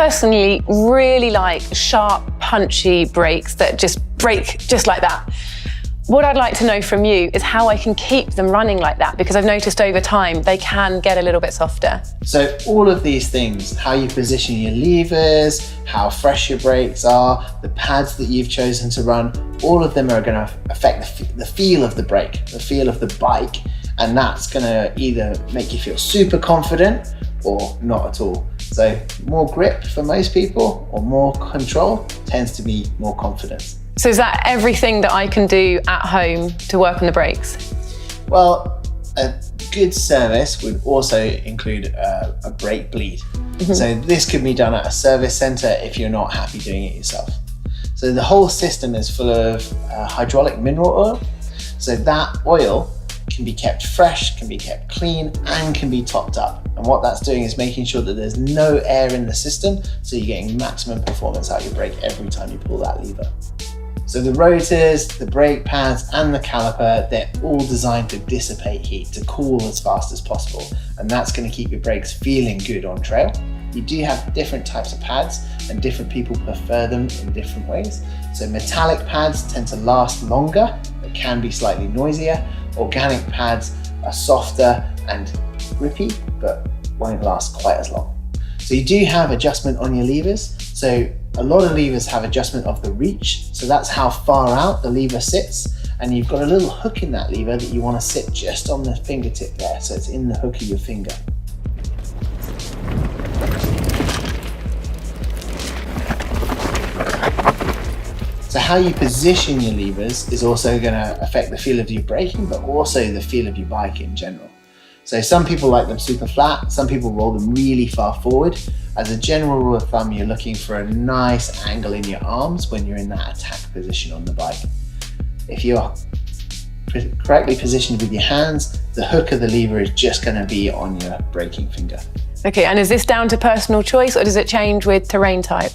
personally really like sharp, punchy brakes that just brake just like that. What I'd like to know from you is how I can keep them running like that, because I've noticed over time they can get a little bit softer. So all of these things, how you position your levers, how fresh your brakes are, the pads that you've chosen to run, all of them are going to affect the feel of the brake, the feel of the bike, and that's going to either make you feel super confident or not at all. So more grip for most people or more control tends to be more confidence. So is that everything that I can do at home to work on the brakes? Well, a good service would also include a brake bleed. So this could be done at a service centre if you're not happy doing it yourself. So the whole system is full of hydraulic mineral oil. So that oil can be kept fresh, can be kept clean, and can be topped up. And what that's doing is making sure that there's no air in the system, so you're getting maximum performance out of your brake every time you pull that lever. So the rotors, the brake pads, and the caliper, they're all designed to dissipate heat, to cool as fast as possible. And that's going to keep your brakes feeling good on trail. You do have different types of pads, and different people prefer them in different ways. So metallic pads tend to last longer, but can be slightly noisier. Organic pads are softer and grippy, but won't last quite as long. So you do have adjustment on your levers. So a lot of levers have adjustment of the reach. So that's how far out the lever sits. And you've got a little hook in that lever that you want to sit just on the fingertip there. So it's in the hook of your finger. So how you position your levers is also going to affect the feel of your braking, but also the feel of your bike in general. So some people like them super flat, some people roll them really far forward. As a general rule of thumb, you're looking for a nice angle in your arms when you're in that attack position on the bike. If you're correctly positioned with your hands, the hook of the lever is just going to be on your braking finger. Okay, and is this down to personal choice, or does it change with terrain type?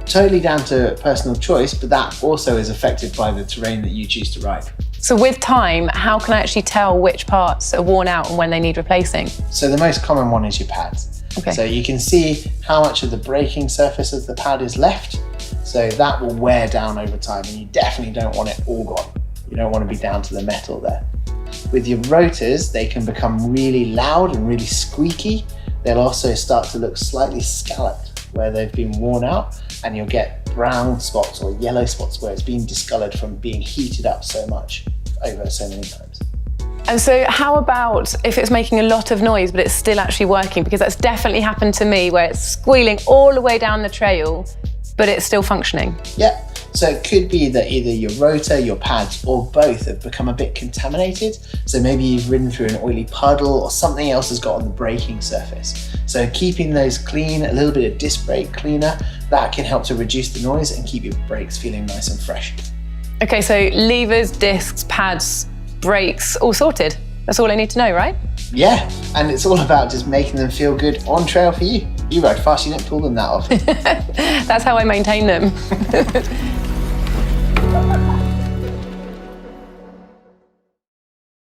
Totally down to personal choice, but that also is affected by the terrain that you choose to ride. So with time, how can I actually tell which parts are worn out and when they need replacing? So the most common one is your pads. Okay. So you can see how much of the braking surface of the pad is left. So that will wear down over time, and you definitely don't want it all gone. You don't want to be down to the metal there. With your rotors, they can become really loud and really squeaky. They'll also start to look slightly scalloped where they've been worn out, and you'll get brown spots or yellow spots where it's been discolored from being heated up so much over so many times. And so how about if it's making a lot of noise but it's still actually working? Because that's definitely happened to me, where it's squealing all the way down the trail but it's still functioning. Yeah, so it could be that either your rotor, your pads, or both have become a bit contaminated. So maybe you've ridden through an oily puddle or something else has got on the braking surface. So keeping those clean, a little bit of disc brake cleaner, that can help to reduce the noise and keep your brakes feeling nice and fresh. Okay, so levers, discs, pads, brakes, all sorted. That's all I need to know, right? Yeah, and it's all about just making them feel good on trail for you. You ride fast, you don't pull them that often. That's how I maintain them.